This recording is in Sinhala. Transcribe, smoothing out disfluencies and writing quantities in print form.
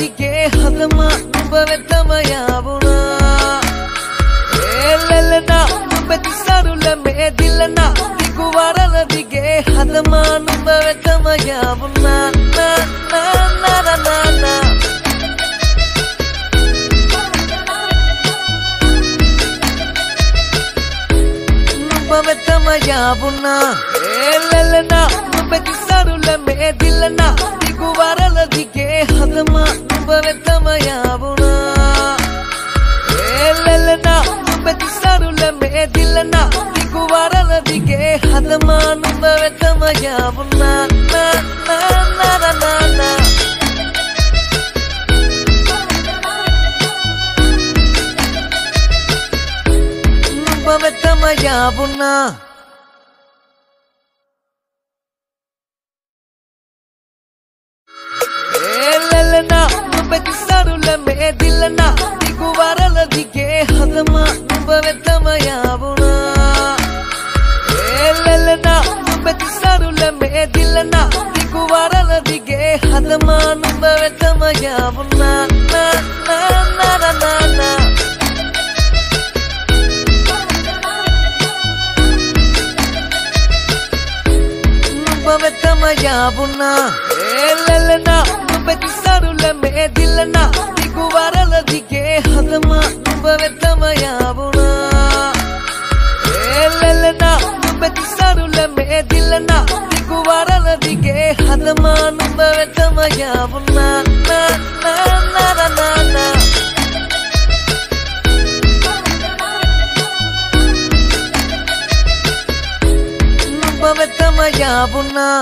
දිගේ හදම නුඹ වෙතම යාවුණා එල්ලෙලනා නුඹ තිසරුල මේ දිලනා දිගු වරල දිගේ හදම නුඹ වෙතම යාවුණා නා නා නා නා නා නුඹ වෙතම යාවුණා එල්ලෙලනා නුඹ තිසරුල මේ දිලනා දිගු වරල දිගේ හදම නුඹ වෙතම යාවුණා එල්ලෙලනා නුඹ තිසරුල මේ දිලනා දිගු වරල දිගේ හදම නුඹ වෙතම යාවුණා නා නා නා නා නා නුඹ වෙතම යාවුණා එල්ලෙලනා නුඹ තිසරුල මේ දිලනා දිගු වරල දිගේ හදම නුඹ වෙතම යාවුණා එල්ලෙලනා නුඹ තිසරුල මේ දිලනා දිගු වරල දිගේ හදම නුඹ වෙතම යාවුණා නා නා නා නා නා නුඹ වෙතම යාවුණා එල්ලෙලනා නුඹ තිසරුල මේ දිලනා දිගු වරල දිගේ හදම නුඹ වෙතම යාවුණා එල්ලෙලනා නුඹ තිසරුල මේ දිලනා දිගු වරල දිගේ හදම නුඹ වෙතම යාවුණා නා නා නා නා නා නුඹ වෙතම යාවුණා